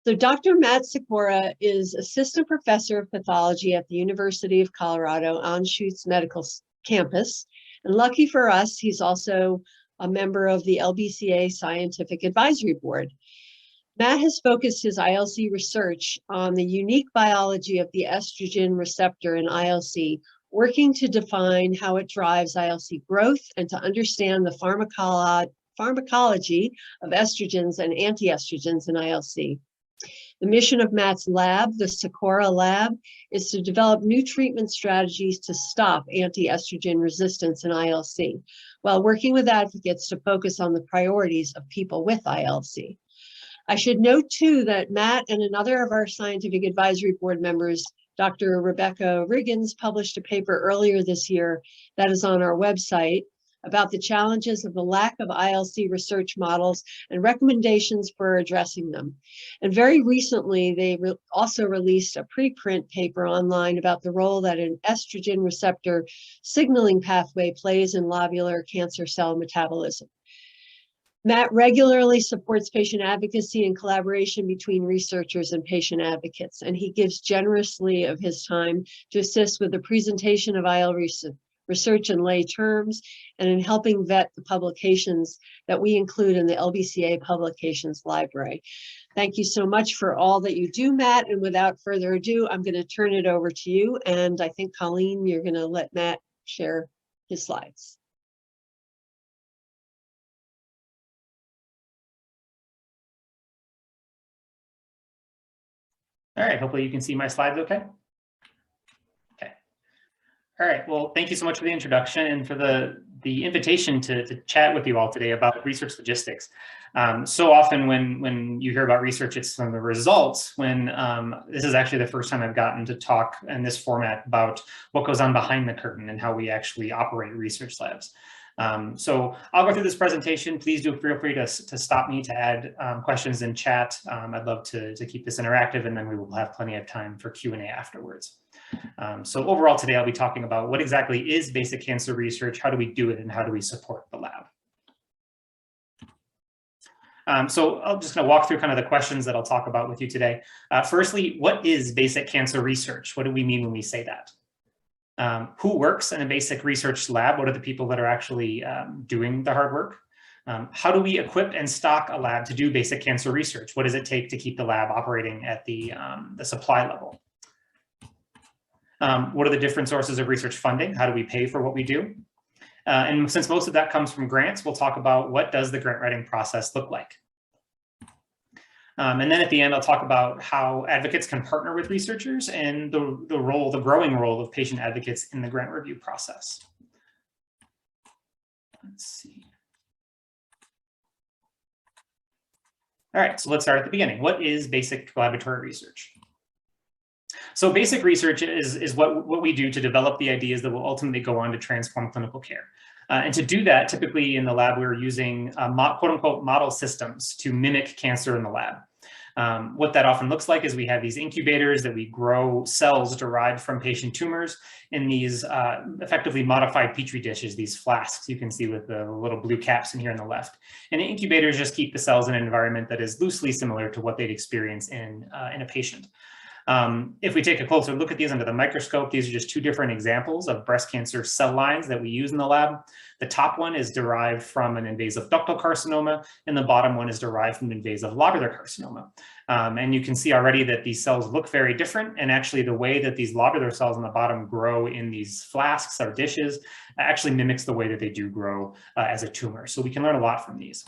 So Dr. Matt Sikora is assistant professor of pathology at the University of Colorado Anschutz Medical Campus. And lucky for us, he's also a member of the LBCA Scientific Advisory Board. Matt has focused his ILC research on the unique biology of the estrogen receptor in ILC, working to define how it drives ILC growth and to understand the pharmacology of estrogens and anti-estrogens in ILC. The mission of Matt's lab, the Sikora Lab, is to develop new treatment strategies to stop anti-estrogen resistance in ILC, while working with advocates to focus on the priorities of people with ILC. I should note too that Matt and another of our scientific advisory board members, Dr. Rebecca Riggins, published a paper earlier this year that is on our website about the challenges of the lack of ILC research models and recommendations for addressing them. And very recently, they also released a preprint paper online about the role that an estrogen receptor signaling pathway plays in lobular cancer cell metabolism. Matt regularly supports patient advocacy and collaboration between researchers and patient advocates, and he gives generously of his time to assist with the presentation of IL research in lay terms and in helping vet the publications that we include in the LBCA Publications Library. Thank you so much for all that you do, Matt. And without further ado, I'm going to turn it over to you. And I think, Colleen, you're going to let Matt share his slides. All right, hopefully you can see my slides okay. Okay. All right, well, thank you so much for the introduction and for the invitation to chat with you all today about research logistics. So often when you hear about research, it's from the results. When this is actually the first time I've gotten to talk in this format about what goes on behind the curtain and how we actually operate research labs. So I'll go through this presentation. Please do feel free to stop me to add questions in chat. I'd love to keep this interactive, and then we will have plenty of time for Q&A afterwards. So overall today, I'll be talking about what exactly is basic cancer research, how do we do it, and how do we support the lab. So I'm just going to walk through kind of the questions that I'll talk about with you today. Firstly, what is basic cancer research? What do we mean when we say that? Who works in a basic research lab? What are the people that are actually doing the hard work? How do we equip and stock a lab to do basic cancer research? What does it take to keep the lab operating at the supply level? What are the different sources of research funding? How do we pay for what we do? And since most of that comes from grants, we'll talk about what does the grant writing process look like. And then at the end, I'll talk about how advocates can partner with researchers and the growing role of patient advocates in the grant review process. Let's see. All right, so let's start at the beginning. What is basic laboratory research? So basic research is what we do to develop the ideas that will ultimately go on to transform clinical care. And to do that, typically in the lab, we're using quote unquote model systems to mimic cancer in the lab. What that often looks like is we have these incubators that we grow cells derived from patient tumors in these effectively modified Petri dishes, these flasks you can see with the little blue caps in here on the left. And incubators just keep the cells in an environment that is loosely similar to what they'd experience in a patient. If we take a closer look at these under the microscope, these are just two different examples of breast cancer cell lines that we use in the lab. The top one is derived from an invasive ductal carcinoma, and the bottom one is derived from invasive lobular carcinoma. And you can see already that these cells look very different, and actually the way that these lobular cells on the bottom grow in these flasks or dishes actually mimics the way that they do grow as a tumor. So we can learn a lot from these.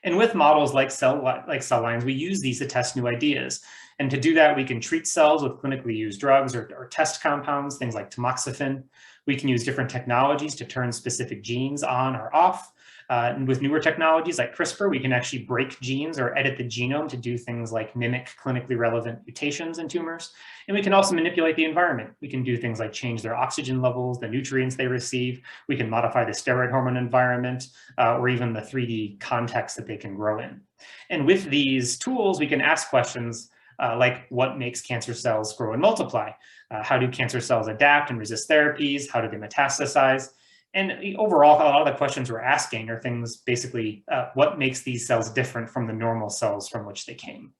And with models like cell lines, we use these to test new ideas. And to do that, we can treat cells with clinically used drugs or test compounds, things like tamoxifen. We can use different technologies to turn specific genes on or off. And with newer technologies like CRISPR, we can actually break genes or edit the genome to do things like mimic clinically relevant mutations in tumors. And we can also manipulate the environment. We can do things like change their oxygen levels, the nutrients they receive. We can modify the steroid hormone environment, or even the 3D context that they can grow in. And with these tools, we can ask questions like what makes cancer cells grow and multiply? How do cancer cells adapt and resist therapies? How do they metastasize? And overall, a lot of the questions we're asking are things basically, what makes these cells different from the normal cells from which they came?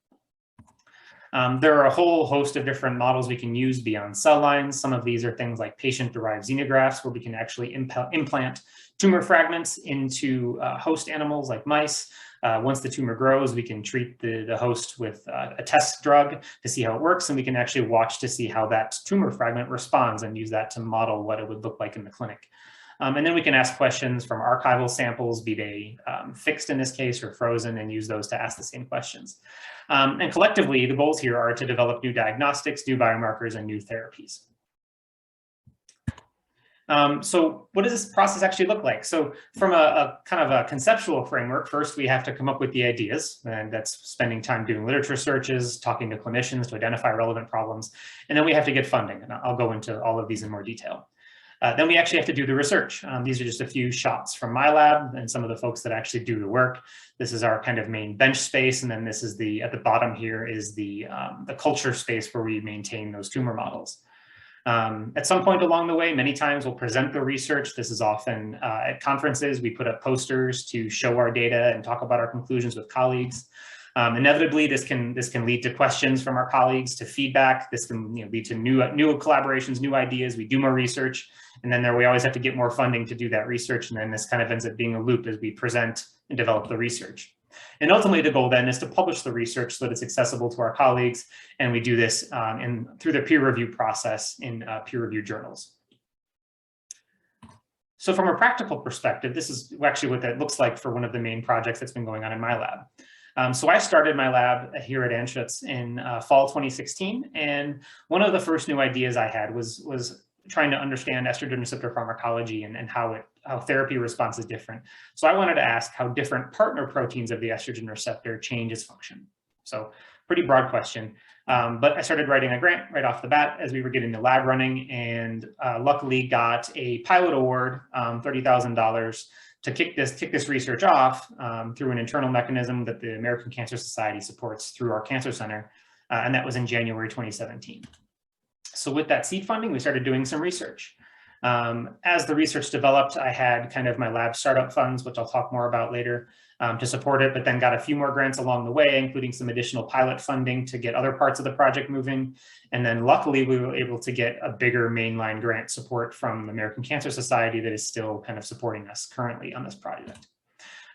There are a whole host of different models we can use beyond cell lines. Some of these are things like patient-derived xenografts, where we can actually implant tumor fragments into host animals like mice. Once the tumor grows, we can treat the host with a test drug to see how it works, and we can actually watch to see how that tumor fragment responds and use that to model what it would look like in the clinic. And then we can ask questions from archival samples, be they fixed in this case or frozen, and use those to ask the same questions. And collectively, the goals here are to develop new diagnostics, new biomarkers, and new therapies. So what does this process actually look like? So from a kind of a conceptual framework, first we have to come up with the ideas, and that's spending time doing literature searches, talking to clinicians to identify relevant problems, and then we have to get funding, and I'll go into all of these in more detail. Then we actually have to do the research. These are just a few shots from my lab and some of the folks that actually do the work. This is our kind of main bench space, and then this is at the bottom here is the culture space where we maintain those tumor models. At some point along the way, many times we'll present the research. This is often at conferences. We put up posters to show our data and talk about our conclusions with colleagues. Inevitably, this can lead to questions from our colleagues, to feedback. This can lead to new collaborations, new ideas. We do more research, and then we always have to get more funding to do that research. And then this kind of ends up being a loop as we present and develop the research. And ultimately, the goal then is to publish the research so that it's accessible to our colleagues. And we do this through the peer review process in peer-reviewed journals. So from a practical perspective, this is actually what that looks like for one of the main projects that's been going on in my lab. So I started my lab here at Anschutz in fall 2016. And one of the first new ideas I had was trying to understand estrogen receptor pharmacology and how therapy response is different. So I wanted to ask how different partner proteins of the estrogen receptor change its function. So pretty broad question, but I started writing a grant right off the bat as we were getting the lab running, and luckily got a pilot award, $30,000 to kick this research off through an internal mechanism that the American Cancer Society supports through our cancer center, and that was in January 2017. So with that seed funding, we started doing some research. As the research developed, I had kind of my lab startup funds, which I'll talk more about later, to support it, but then got a few more grants along the way, including some additional pilot funding to get other parts of the project moving. And then luckily, we were able to get a bigger mainline grant support from the American Cancer Society that is still kind of supporting us currently on this project.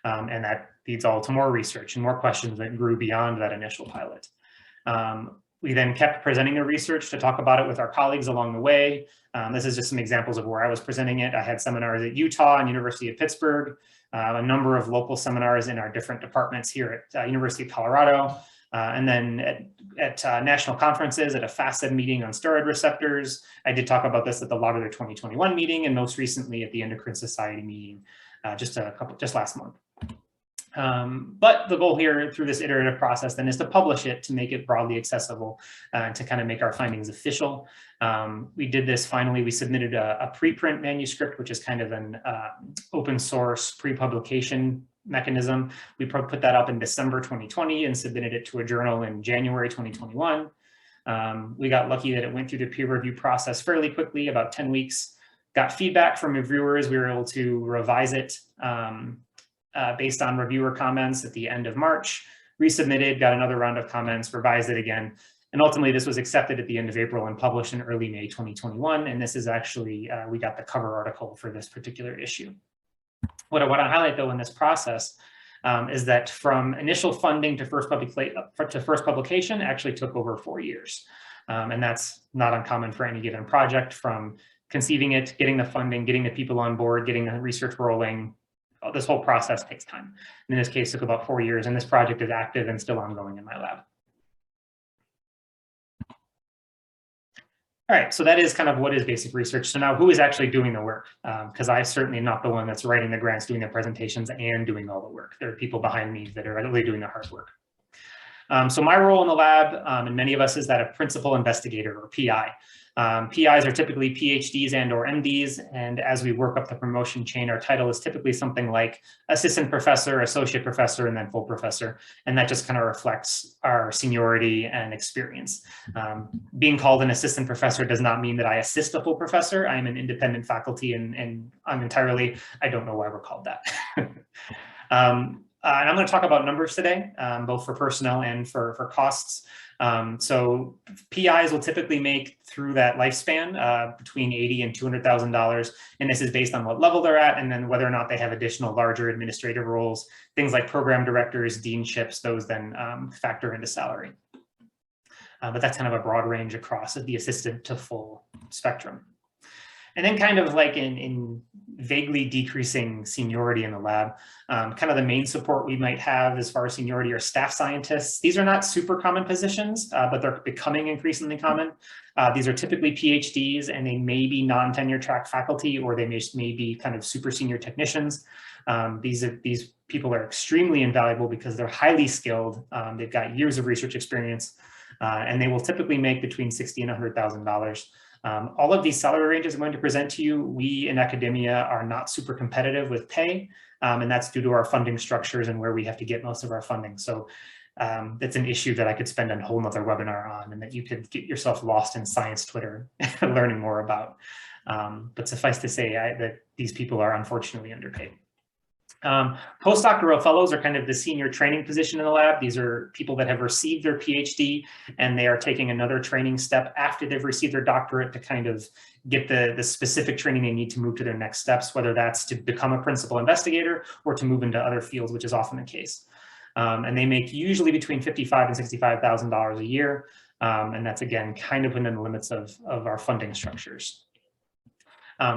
And that leads all to more research and more questions that grew beyond that initial pilot. We then kept presenting the research to talk about it with our colleagues along the way. This is just some examples of where I was presenting it. I had seminars at Utah and University of Pittsburgh, a number of local seminars in our different departments here at University of Colorado, and then at national conferences, at a FASEB meeting on steroid receptors. I did talk about this at the Lauder 2021 meeting, and most recently at the Endocrine Society meeting just last month. But the goal here through this iterative process then is to publish it, to make it broadly accessible, to kind of make our findings official. We did this finally. We submitted a preprint manuscript, which is kind of an open source pre-publication mechanism. We put that up in December 2020 and submitted it to a journal in January 2021. We got lucky that it went through the peer review process fairly quickly, about 10 weeks. Got feedback from reviewers. We were able to revise it based on reviewer comments at the end of March, resubmitted, got another round of comments, revised it again. And ultimately this was accepted at the end of April and published in early May 2021. And this is actually, we got the cover article for this particular issue. What I want to highlight though in this process is that from initial funding to first publication actually took over 4 years. And that's not uncommon for any given project, from conceiving it, getting the funding, getting the people on board, getting the research rolling. This whole process takes time. In this case, it took about 4 years, and this project is active and still ongoing in my lab. All right, so that is kind of what is basic research. So now who is actually doing the work? Because I certainly am not the one that's writing the grants, doing the presentations, and doing all the work. There are people behind me that are really doing the hard work. So my role in the lab, and many of us, is that of principal investigator, or PI. PIs are typically PhDs and or MDs, and as we work up the promotion chain, our title is typically something like assistant professor, associate professor, and then full professor, and that just kind of reflects our seniority and experience. Being called an assistant professor does not mean that I assist a full professor. I'm an independent faculty, and I'm entirely, I don't know why we're called that. And I'm going to talk about numbers today, both for personnel and for costs. So PIs will typically make through that lifespan between $80,000 and $200,000, and this is based on what level they're at, and then whether or not they have additional larger administrative roles. Things like program directors, deanships, those then factor into salary. But that's kind of a broad range across the assistant to full spectrum. And then kind of like in vaguely decreasing seniority in the lab, kind of the main support we might have as far as seniority are staff scientists. These are not super common positions, but they're becoming increasingly common. These are typically PhDs, and they may be non-tenure track faculty, or they may be kind of super senior technicians. These people are extremely invaluable because they're highly skilled. They've got years of research experience, and they will typically make between $60,000 and $100,000. All of these salary ranges I'm going to present to you, we in academia are not super competitive with pay, and that's due to our funding structures and where we have to get most of our funding. So that's an issue that I could spend a whole nother webinar on, and that you could get yourself lost in science Twitter learning more about. But suffice to say that these people are unfortunately underpaid. Postdoctoral fellows are kind of the senior training position in the lab. These are people that have received their PhD, and they are taking another training step after they've received their doctorate to kind of get the specific training they need to move to their next steps, whether that's to become a principal investigator or to move into other fields, which is often the case. And they make usually between $55,000 and $65,000 a year. And that's, again, kind of within the limits of our funding structures.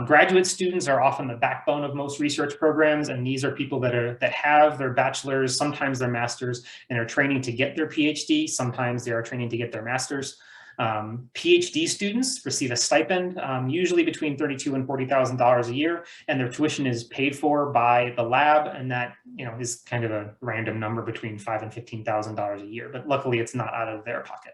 Graduate students are often the backbone of most research programs, and these are people that have their bachelor's, sometimes their master's, and are training to get their PhD. Sometimes they are training to get their master's. PhD students receive a stipend, usually between $32,000 and $40,000 a year, and their tuition is paid for by the lab, and that is kind of a random number between $5,000 and $15,000 a year. But luckily, it's not out of their pocket.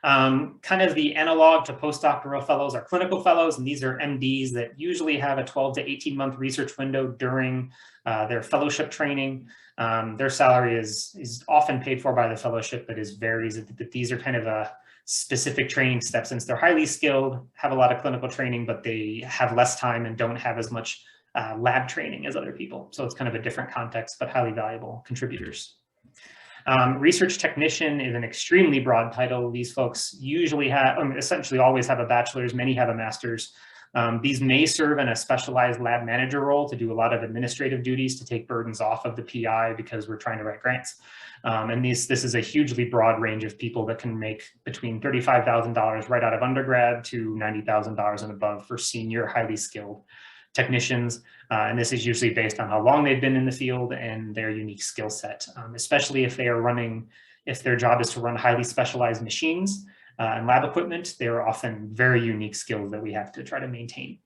Kind of the analog to postdoctoral fellows are clinical fellows, and these are MDs that usually have a 12 to 18-month research window during their fellowship training. Their salary is often paid for by the fellowship, but varies. These are kind of a specific training steps, since they're highly skilled, have a lot of clinical training, but they have less time and don't have as much lab training as other people. So it's kind of a different context, but highly valuable contributors. Research technician is an extremely broad title. These folks usually have, essentially always have a bachelor's, many have a master's. These may serve in a specialized lab manager role to do a lot of administrative duties to take burdens off of the PI because we're trying to write grants. And this is a hugely broad range of people that can make between $35,000 right out of undergrad to $90,000 and above for senior, highly skilled technicians. And this is usually based on how long they've been in the field and their unique skill set, especially if they are if their job is to run highly specialized machines and lab equipment. They are often very unique skills that we have to try to maintain.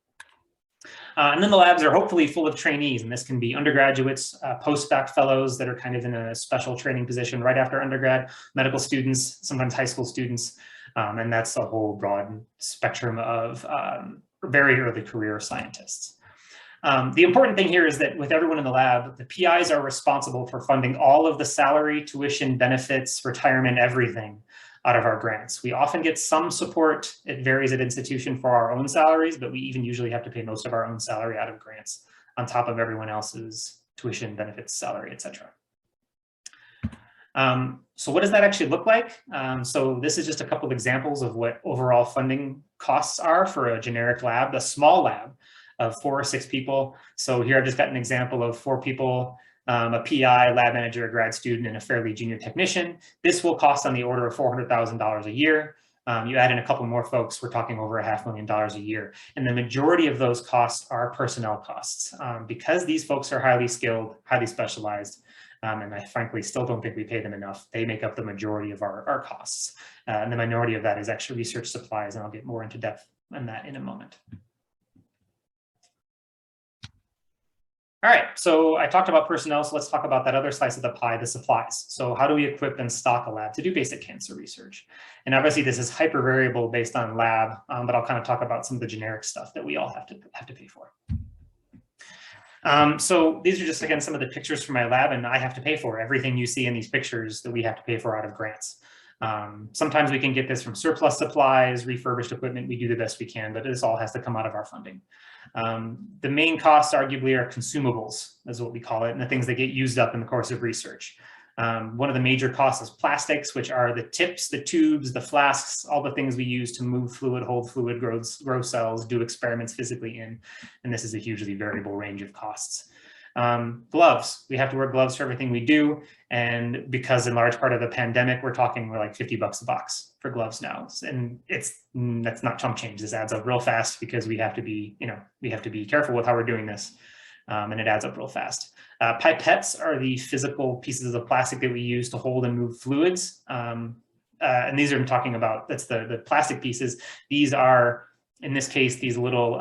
And then the labs are hopefully full of trainees, and this can be undergraduates, postdoc fellows that are kind of in a special training position right after undergrad, medical students, sometimes high school students, and that's a whole broad spectrum of very early career scientists. The important thing here is that with everyone in the lab, the PIs are responsible for funding all of the salary, tuition, benefits, retirement, everything out of our grants. We often get some support. It varies at institution for our own salaries, but we even usually have to pay most of our own salary out of grants on top of everyone else's tuition, benefits, salary, etc. So what does that actually look like? So this is just a couple of examples of what overall funding costs are for a generic lab, a small lab of 4 or 6 people. So here I've just got an example of 4 people, a PI, lab manager, a grad student, and a fairly junior technician. This will cost on the order of $400,000 a year. You add in a couple more folks, we're talking over $500,000 a year. And the majority of those costs are personnel costs. Because these folks are highly skilled, highly specialized, and I frankly still don't think we pay them enough. They make up the majority of our costs. And the minority of that is actually research supplies, and I'll get more into depth on that in a moment. All right, so I talked about personnel, so let's talk about that other slice of the pie, the supplies. So how do we equip and stock a lab to do basic cancer research? And obviously this is hyper variable based on lab, but I'll kind of talk about some of the generic stuff that we all have to pay for. So these are just, again, some of the pictures from my lab, and I have to pay for everything you see in these pictures that we have to pay for out of grants. Sometimes we can get this from surplus supplies, refurbished equipment. We do the best we can, but this all has to come out of our funding. The main costs arguably are consumables, is what we call it, and the things that get used up in the course of research. One of the major costs is plastics, which are the tips, the tubes, the flasks, all the things we use to move fluid, hold fluid, grow cells, do experiments physically in. And this is a hugely variable range of costs. Gloves, we have to wear gloves for everything we do. And because in large part of the pandemic, we're like $50 a box for gloves now. And that's not chump change. This adds up real fast because we have to be, we have to be careful with how we're doing this. And it adds up real fast. Pipettes are the physical pieces of plastic that we use to hold and move fluids. And these are I'm talking about, that's the plastic pieces. These are, in this case, these little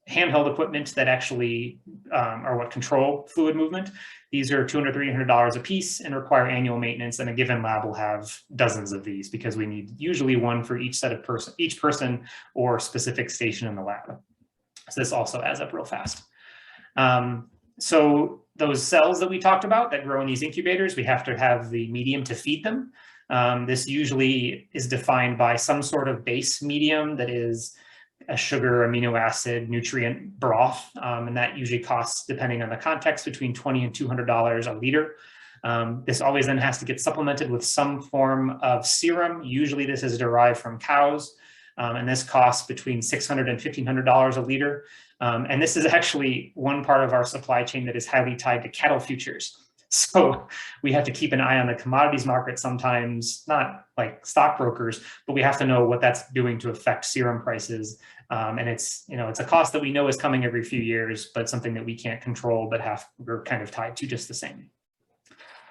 handheld equipment that actually are what control fluid movement. These are $200, $300 a piece and require annual maintenance. And a given lab will have dozens of these because we need usually one for each set of each person or specific station in the lab. So this also adds up real fast. So those cells that we talked about that grow in these incubators, we have to have the medium to feed them. This usually is defined by some sort of base medium that is a sugar, amino acid, nutrient broth, and that usually costs, depending on the context, between $20 and $200 a liter. This always then has to get supplemented with some form of serum. Usually this is derived from cows, and this costs between $600 and $1,500 a liter. And this is actually one part of our supply chain that is highly tied to cattle futures. So we have to keep an eye on the commodities market sometimes, not like stockbrokers, but we have to know what that's doing to affect serum prices. And it's a cost that we know is coming every few years, but something that we can't control, but we're kind of tied to just the same.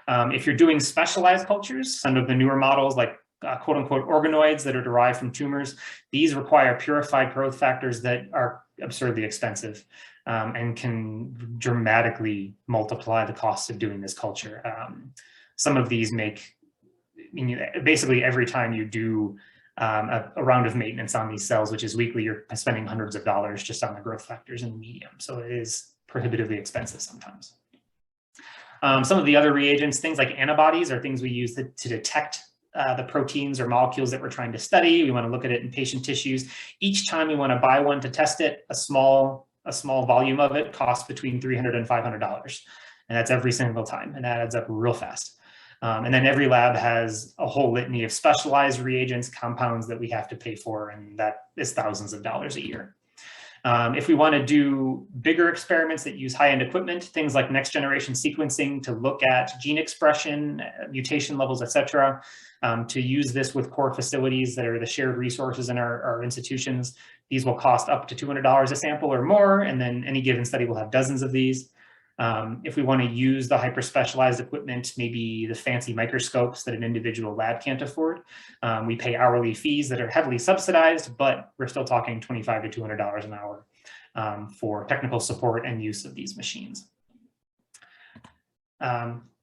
If you're doing specialized cultures, some of the newer models like quote unquote organoids that are derived from tumors, these require purified growth factors that are absurdly expensive. And can dramatically multiply the cost of doing this culture. Some of these basically every time you do a round of maintenance on these cells, which is weekly, you're spending hundreds of dollars just on the growth factors in the medium. So it is prohibitively expensive sometimes. Some of the other reagents, things like antibodies, are things we use to detect the proteins or molecules that we're trying to study. We want to look at it in patient tissues. Each time we want to buy one to test it, a small volume of it costs between $300 and $500. And that's every single time. And that adds up real fast. And then every lab has a whole litany of specialized reagents, compounds that we have to pay for. And that is thousands of dollars a year. If we want to do bigger experiments that use high-end equipment, things like next generation sequencing to look at gene expression, mutation levels, et cetera, to use this with core facilities that are the shared resources in our institutions, these will cost up to $200 a sample or more, and then any given study will have dozens of these. If we want to use the hyper-specialized equipment, maybe the fancy microscopes that an individual lab can't afford, we pay hourly fees that are heavily subsidized, but we're still talking $25 to $200 an hour for technical support and use of these machines.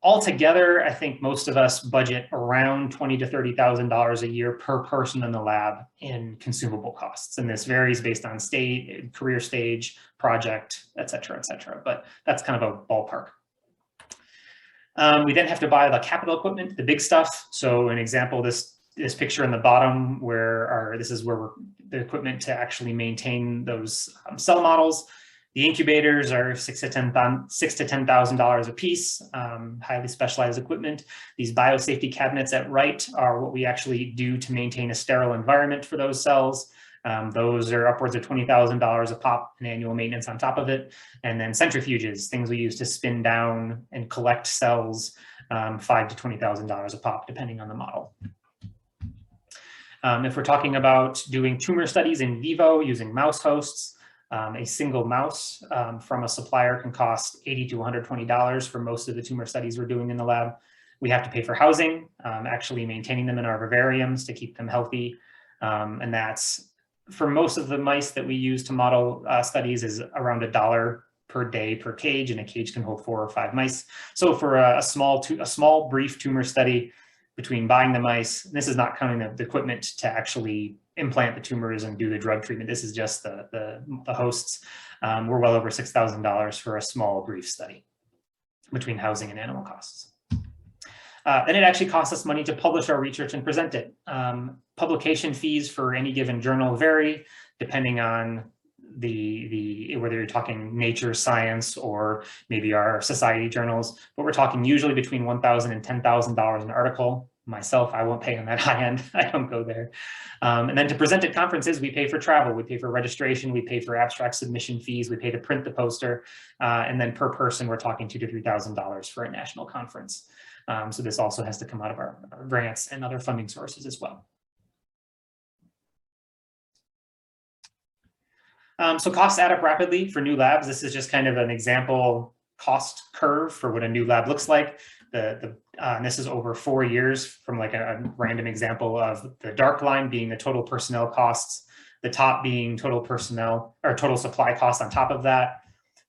Altogether, I think most of us budget around $20,000 to $30,000 a year per person in the lab in consumable costs. And this varies based on state, career stage, project, et cetera, but that's kind of a ballpark. We then have to buy the capital equipment, the big stuff. So an example, this picture in the bottom this is where the equipment to actually maintain those cell models. The incubators are $6,000 to $10,000 a piece, highly specialized equipment. These biosafety cabinets at right are what we actually do to maintain a sterile environment for those cells. Those are upwards of $20,000 a pop and annual maintenance on top of it. And then centrifuges, things we use to spin down and collect cells, $5,000 to $20,000 a pop, depending on the model. If we're talking about doing tumor studies in vivo using mouse hosts, a single mouse from a supplier can cost $80 to $120 for most of the tumor studies we're doing in the lab. We have to pay for housing, actually maintaining them in our vivariums to keep them healthy. And that's, for most of the mice that we use to model studies, is around $1 per day per cage, and a cage can hold 4 or 5 mice. So for a small brief tumor study, between buying the mice, this is not counting the equipment to actually implant the tumors and do the drug treatment. This is just the hosts. We're well over $6,000 for a small brief study between housing and animal costs. Then it actually costs us money to publish our research and present it. Publication fees for any given journal vary depending on whether you're talking Nature, Science, or maybe our society journals, but we're talking usually between $1,000 and $10,000 an article. Myself, I won't pay on that high end. I don't go there. And then to present at conferences, we pay for travel, we pay for registration, we pay for abstract submission fees, we pay to print the poster, and then per person, we're talking $2,000 to $3,000 for a national conference. So this also has to come out of our grants and other funding sources as well. So costs add up rapidly for new labs. This is just kind of an example cost curve for what a new lab looks like. And this is over 4 years from like a random example of the dark line being the total personnel costs, the top being total personnel or total supply costs on top of that.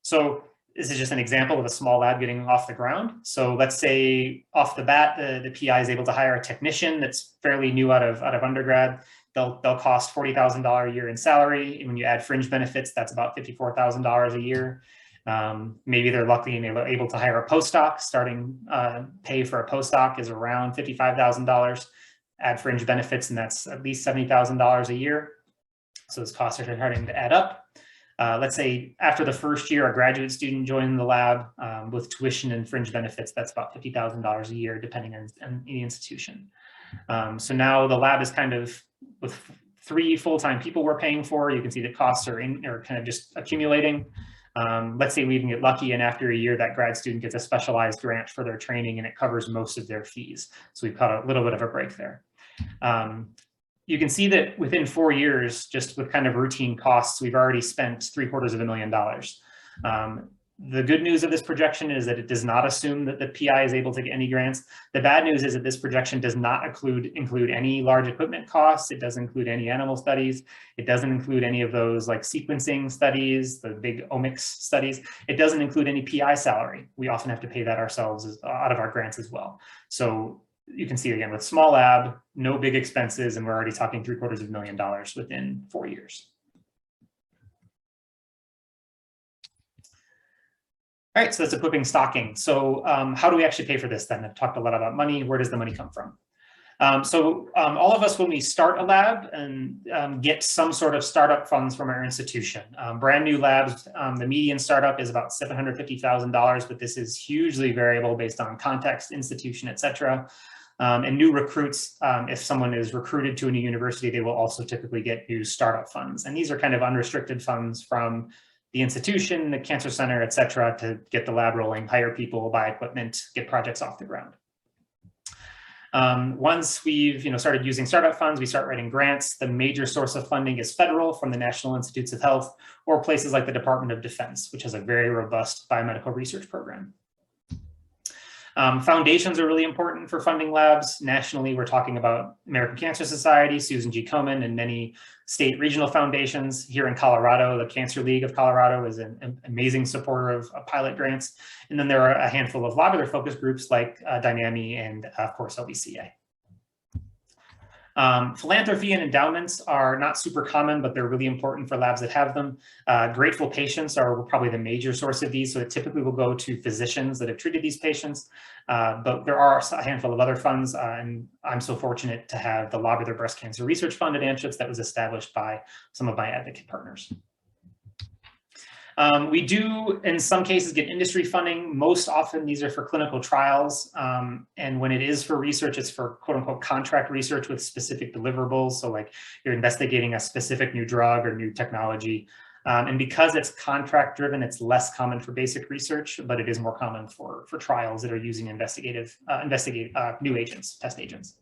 So this is just an example of a small lab getting off the ground. So let's say off the bat, the PI is able to hire a technician that's fairly new out of undergrad. They'll cost $40,000 a year in salary. And when you add fringe benefits, that's about $54,000 a year. Maybe they're lucky and they're able to hire a postdoc. Starting pay for a postdoc is around $55,000. Add fringe benefits, and that's at least $70,000 a year. So those costs are starting to add up. Let's say after the first year, a graduate student joined the lab with tuition and fringe benefits. That's about $50,000 a year, depending on the institution. So now the lab is kind of with 3 full-time people we're paying for. You can see the costs are kind of just accumulating. Let's say we even get lucky and after a year that grad student gets a specialized grant for their training and it covers most of their fees. So we've caught a little bit of a break there. You can see that within 4 years, just with kind of routine costs, we've already spent $750,000. The good news of this projection is that it does not assume that the PI is able to get any grants. The bad news is that this projection does not include any large equipment costs. It doesn't include any animal studies. It doesn't include any of those like sequencing studies, the big omics studies. It doesn't include any PI salary. We often have to pay that ourselves out of our grants as well. So you can see again with small lab, no big expenses, and we're already talking $750,000 within 4 years. All right, so that's equipping stocking. So how do we actually pay for this then? I've talked a lot about money. Where does the money come from? All of us, when we start a lab and get some sort of startup funds from our institution, brand new labs, the median startup is about $750,000, but this is hugely variable based on context, institution, et cetera. And new recruits, if someone is recruited to a new university, they will also typically get new startup funds. And these are kind of unrestricted funds from the institution, the cancer center, et cetera, to get the lab rolling, hire people, buy equipment, get projects off the ground. Once we've started using startup funds, we start writing grants. The major source of funding is federal from the National Institutes of Health or places like the Department of Defense, which has a very robust biomedical research program. Foundations are really important for funding labs. Nationally, we're talking about American Cancer Society, Susan G. Komen, and many state regional foundations. Here in Colorado, the Cancer League of Colorado is an amazing supporter of pilot grants. And then there are a handful of lobular focus groups like Dynami and, of course, LBCA. Philanthropy and endowments are not super common, but they're really important for labs that have them. Grateful patients are probably the major source of these, so it typically will go to physicians that have treated these patients, but there are a handful of other funds, and I'm so fortunate to have the Lobular Breast Cancer Research Fund at Anschutz that was established by some of my advocate partners. We do, in some cases, get industry funding. Most often, these are for clinical trials. And when it is for research, it's for quote unquote contract research with specific deliverables. So like you're investigating a specific new drug or new technology. And because it's contract driven, it's less common for basic research, but it is more common for trials that are using new agents, test agents.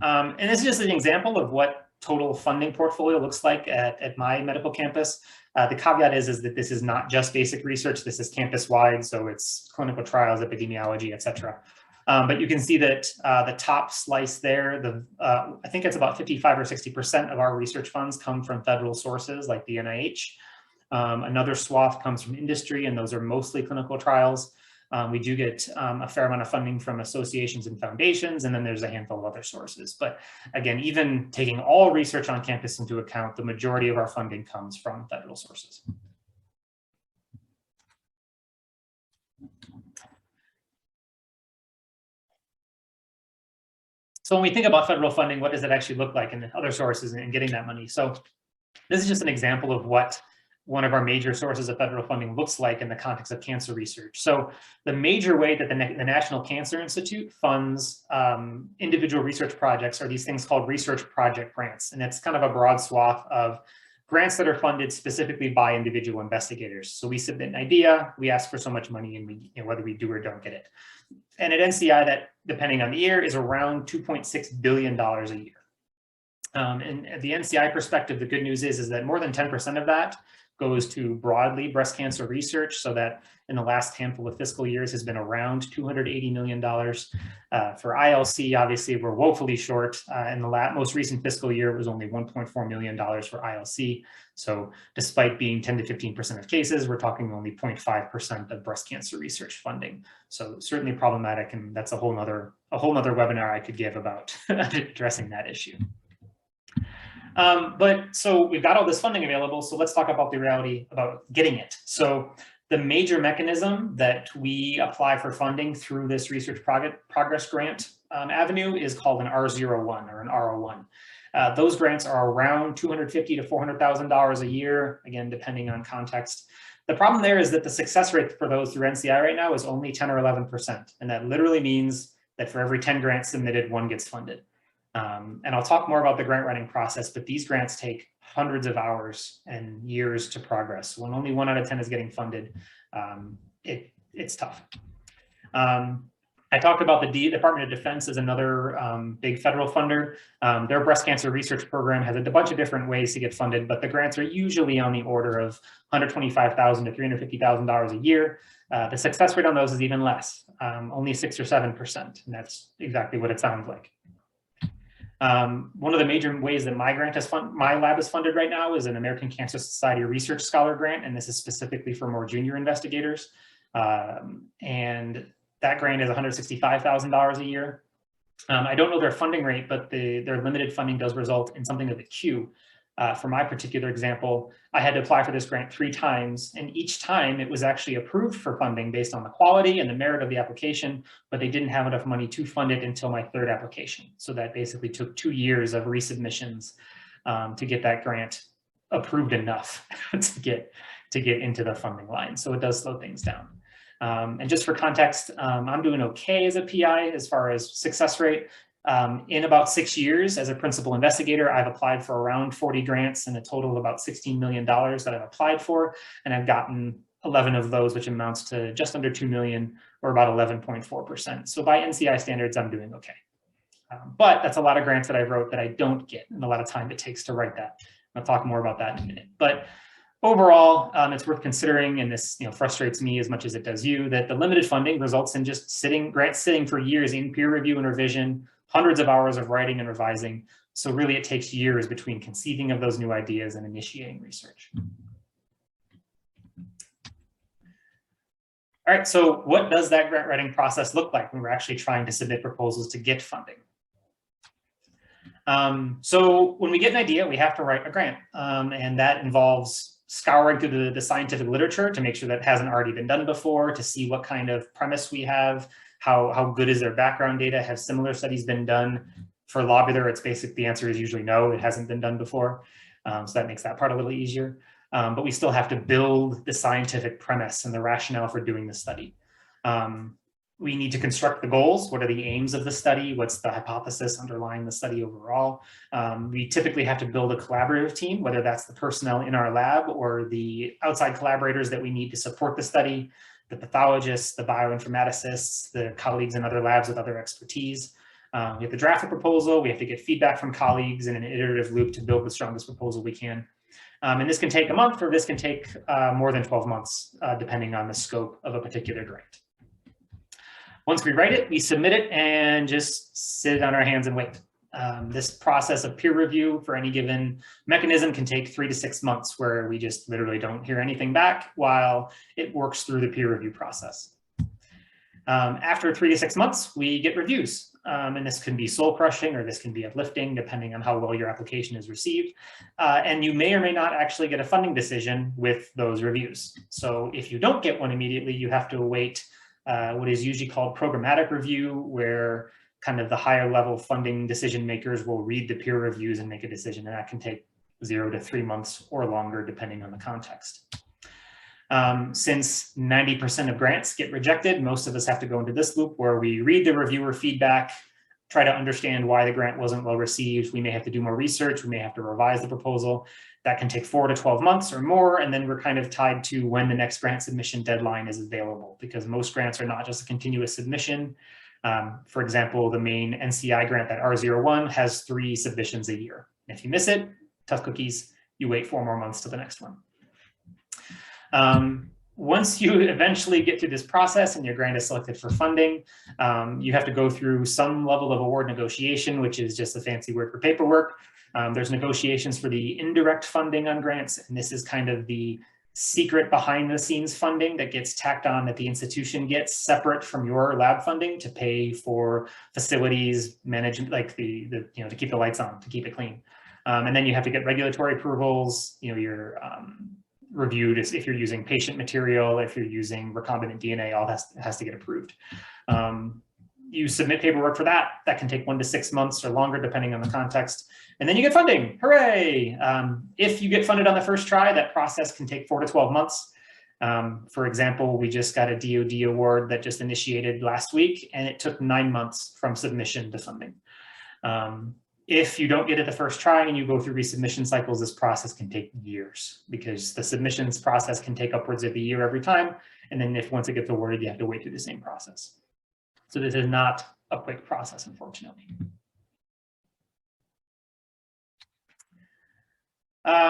And this is just an example of what total funding portfolio looks like at my medical campus. The caveat is that this is not just basic research, this is campus-wide, so it's clinical trials, epidemiology, et cetera. But you can see that the top slice there, I think it's about 55 or 60% of our research funds come from federal sources like the NIH. Another swath comes from industry, and those are mostly clinical trials. We do get a fair amount of funding from associations and foundations, and then there's a handful of other sources. But again, even taking all research on campus into account, the majority of our funding comes from federal sources. So when we think about federal funding, what does it actually look like in other sources and getting that money? So this is just an example of what one of our major sources of federal funding looks like in the context of cancer research. So the major way that the National Cancer Institute funds individual research projects are these things called research project grants. And it's kind of a broad swath of grants that are funded specifically by individual investigators. So we submit an idea, we ask for so much money, and we, whether we do or don't get it. And at NCI, that, depending on the year, is around $2.6 billion a year. And at the NCI perspective, the good news is that more than 10% of that goes to broadly breast cancer research, so that in the last handful of fiscal years has been around $280 million. For ILC, obviously, we're woefully short. In the most recent fiscal year, it was only $1.4 million for ILC. So despite being 10 to 15% of cases, we're talking only 0.5% of breast cancer research funding. So certainly problematic, and that's a whole nother webinar I could give about addressing that issue. But so we've got all this funding available, so let's talk about the reality about getting it. So the major mechanism that we apply for funding through this research progress grant avenue is called an R01 or an R01. Those grants are around $250,000 to $400,000 a year, again, depending on context. The problem there is that the success rate for those through NCI right now is only 10 or 11%. And that literally means that for every 10 grants submitted, one gets funded. And I'll talk more about the grant writing process, but these grants take hundreds of hours and years to progress. When only 1 out of 10 is getting funded, it's tough. I talked about the Department of Defense as another big federal funder. Their breast cancer research program has a bunch of different ways to get funded, but the grants are usually on the order of $125,000 to $350,000 a year. The success rate on those is even less, only 6 or 7%, and that's exactly what it sounds like. One of the major ways that my lab is funded right now is an American Cancer Society Research Scholar Grant, and this is specifically for more junior investigators. And that grant is $165,000 a year. I don't know their funding rate, but their limited funding does result in something of a queue. For my particular example, I had to apply for this grant 3 times, and each time it was actually approved for funding based on the quality and the merit of the application, but they didn't have enough money to fund it until my 3rd application. So that basically took 2 years of resubmissions to get that grant approved enough to get into the funding line. So it does slow things down. And just for context, I'm doing okay as a PI as far as success rate. In about 6 years as a principal investigator, I've applied for around 40 grants and a total of about $16 million that I've applied for. And I've gotten 11 of those, which amounts to just under 2 million or about 11.4%. So by NCI standards, I'm doing okay. But that's a lot of grants that I wrote that I don't get and a lot of time it takes to write that. I'll talk more about that in a minute. But overall, it's worth considering, and this frustrates me as much as it does you, that the limited funding results in just grants sitting for years in peer review and revision, hundreds of hours of writing and revising. So really it takes years between conceiving of those new ideas and initiating research. All right, so what does that grant writing process look like when we're actually trying to submit proposals to get funding? So when we get an idea, we have to write a grant, and that involves scouring through the scientific literature to make sure that it hasn't already been done before, to see what kind of premise we have, how good is their background data, have similar studies been done. For lobular, it's basic, the answer is usually no, it hasn't been done before. So that makes that part a little easier. But we still have to build the scientific premise and the rationale for doing the study. We need to construct the goals. What are the aims of the study? What's the hypothesis underlying the study overall? We typically have to build a collaborative team, whether that's the personnel in our lab or the outside collaborators that we need to support the study, the pathologists, the bioinformaticists, the colleagues in other labs with other expertise. We have to draft a proposal. We have to get feedback from colleagues in an iterative loop to build the strongest proposal we can. And this can take a month, or this can take more than 12 months, depending on the scope of a particular grant. Once we write it, we submit it and just sit on our hands and wait. This process of peer review for any given mechanism can take 3 to 6 months, where we just literally don't hear anything back while it works through the peer review process. After 3 to 6 months, we get reviews. And this can be soul crushing, or this can be uplifting, depending on how well your application is received. And you may or may not actually get a funding decision with those reviews. So if you don't get one immediately, you have to await what is usually called programmatic review, where kind of the higher level funding decision makers will read the peer reviews and make a decision, and that can take 0 to 3 months or longer, depending on the context. Since 90% of grants get rejected, most of us have to go into this loop where we read the reviewer feedback, try to understand why the grant wasn't well received. We may have to do more research. We may have to revise the proposal. That can take 4 to 12 months or more. And then we're kind of tied to when the next grant submission deadline is available, because most grants are not just a continuous submission. For example, the main NCI grant, that R01, has 3 submissions a year. And if you miss it, tough cookies, you wait 4 more months to the next one. Once you eventually get through this process and your grant is selected for funding, you have to go through some level of award negotiation, which is just a fancy word for paperwork. There's negotiations for the indirect funding on grants, and this is kind of the secret behind the scenes funding that gets tacked on that the institution gets separate from your lab funding to pay for facilities, management, like the to keep the lights on, to keep it clean. And then you have to get regulatory approvals, your reviewed if you're using patient material, if you're using recombinant DNA, all has to get approved. You submit paperwork for that. That can take 1 to 6 months or longer, depending on the context. And then you get funding. Hooray! If you get funded on the first try, that process can take 4 to 12 months. For example, we just got a DoD award that just initiated last week, and it took 9 months from submission to funding. If you don't get it the first try and you go through resubmission cycles, this process can take years, because the submissions process can take upwards of a year every time. And then once it gets awarded, you have to wait through the same process. So this is not a quick process, unfortunately.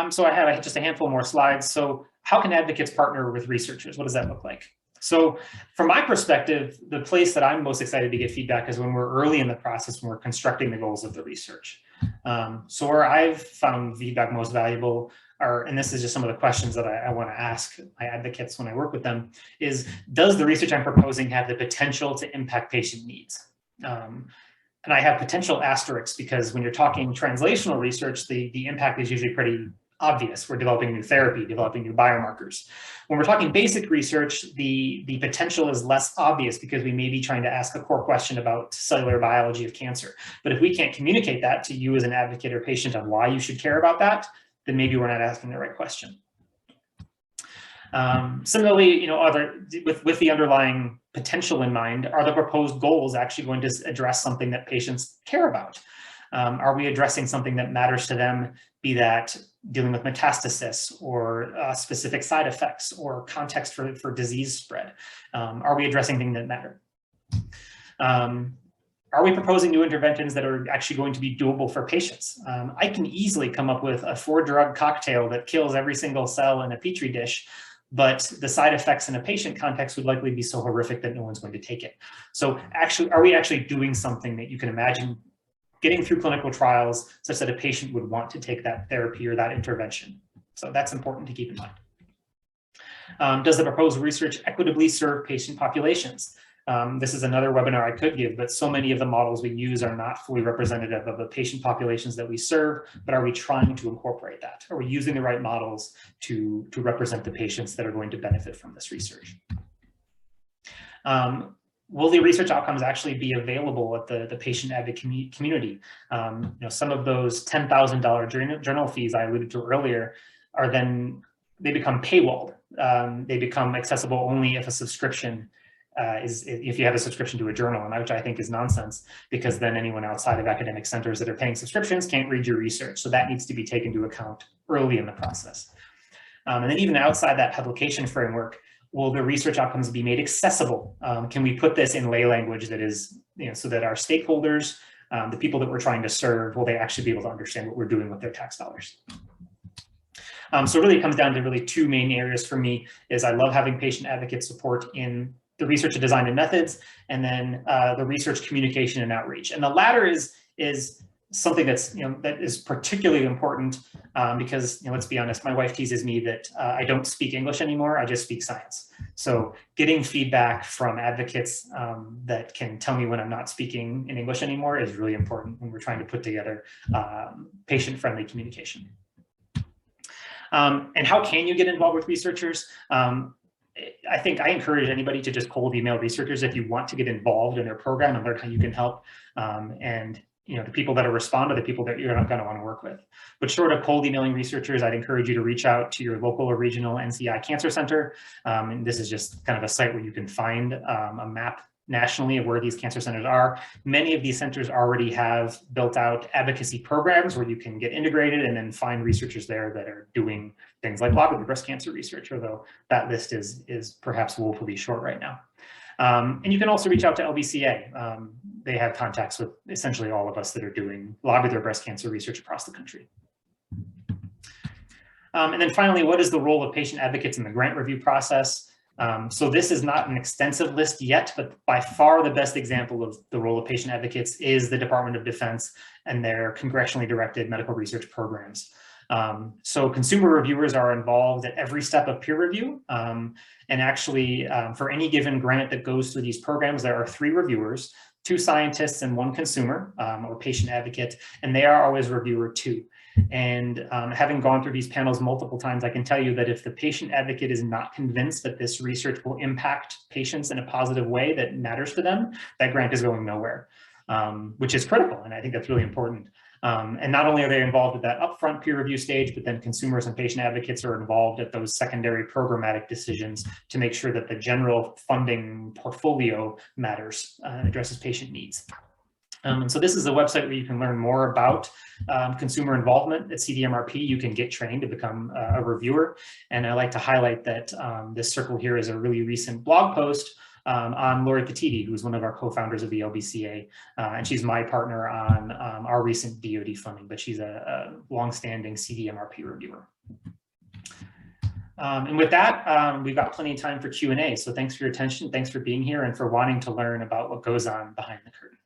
So I have just a handful more slides. So how can advocates partner with researchers? What does that look like? So from my perspective, the place that I'm most excited to get feedback is when we're early in the process, when we're constructing the goals of the research. So where I've found feedback most valuable are, and this is just some of the questions that I want to ask my advocates when I work with them, is does the research I'm proposing have the potential to impact patient needs? And I have potential asterisks, because when you're talking translational research, the impact is usually pretty obvious. We're developing new therapy, developing new biomarkers. When we're talking basic research, the potential is less obvious, because we may be trying to ask a core question about cellular biology of cancer. But if we can't communicate that to you as an advocate or patient on why you should care about that, then maybe we're not asking the right question. Similarly, with the underlying potential in mind, are the proposed goals actually going to address something that patients care about? Are we addressing something that matters to them, be that dealing with metastasis or specific side effects or context for disease spread? Are we addressing things that matter? Are we proposing new interventions that are actually going to be doable for patients? I can easily come up with a 4-drug cocktail that kills every single cell in a petri dish, but the side effects in a patient context would likely be so horrific that no one's going to take it. So actually, are we actually doing something that you can imagine getting through clinical trials such that a patient would want to take that therapy or that intervention? So that's important to keep in mind. Does the proposed research equitably serve patient populations? This is another webinar I could give, but so many of the models we use are not fully representative of the patient populations that we serve, but are we trying to incorporate that? Are we using the right models to represent the patients that are going to benefit from this research? Will the research outcomes actually be available at the patient advocate community? Some of those $10,000 journal fees I alluded to earlier are then, they become paywalled. They become accessible only if a subscription if you have a subscription to a journal, and which I think is nonsense, because then anyone outside of academic centers that are paying subscriptions can't read your research. So that needs to be taken into account early in the process. And then even outside that publication framework, will the research outcomes be made accessible? Can we put this in lay language that is, so that our stakeholders, the people that we're trying to serve, will they actually be able to understand what we're doing with their tax dollars? So really it comes down to really 2 main areas for me. Is I love having patient advocate support in the research and design and methods, and then the research communication and outreach. And the latter is something that's, that is particularly important because, let's be honest, my wife teases me that I don't speak English anymore, I just speak science. So getting feedback from advocates that can tell me when I'm not speaking in English anymore is really important when we're trying to put together patient-friendly communication. And how can you get involved with researchers? I think I encourage anybody to just cold email researchers if you want to get involved in their program and learn how you can help. And the people that respond are the people that you're not going to want to work with. But short of cold emailing researchers, I'd encourage you to reach out to your local or regional NCI Cancer Center. And this is just kind of a site where you can find a map nationally of where these cancer centers are. Many of these centers already have built out advocacy programs where you can get integrated and then find researchers there that are doing things like lobular breast cancer research, although that list is perhaps woefully short right now. And you can also reach out to LBCA. They have contacts with essentially all of us that are doing lobular breast cancer research across the country. And then finally, what is the role of patient advocates in the grant review process? So this is not an extensive list yet, but by far the best example of the role of patient advocates is the Department of Defense and their congressionally directed medical research programs. So consumer reviewers are involved at every step of peer review. And actually, for any given grant that goes through these programs, there are 3 reviewers, 2 scientists and 1 consumer or patient advocate, and they are always reviewer 2. And having gone through these panels multiple times, I can tell you that if the patient advocate is not convinced that this research will impact patients in a positive way that matters to them, that grant is going nowhere, which is critical. And I think that's really important. And not only are they involved at that upfront peer review stage, but then consumers and patient advocates are involved at those secondary programmatic decisions to make sure that the general funding portfolio matters and addresses patient needs. And so this is a website where you can learn more about consumer involvement at CDMRP. You can get trained to become a reviewer. And I like to highlight that this circle here is a really recent blog post on Lori Petiti, who's one of our co-founders of the LBCA, and she's my partner on our recent DoD funding, but she's a longstanding CDMRP reviewer. And with that, we've got plenty of time for Q&A. So thanks for your attention. Thanks for being here and for wanting to learn about what goes on behind the curtain.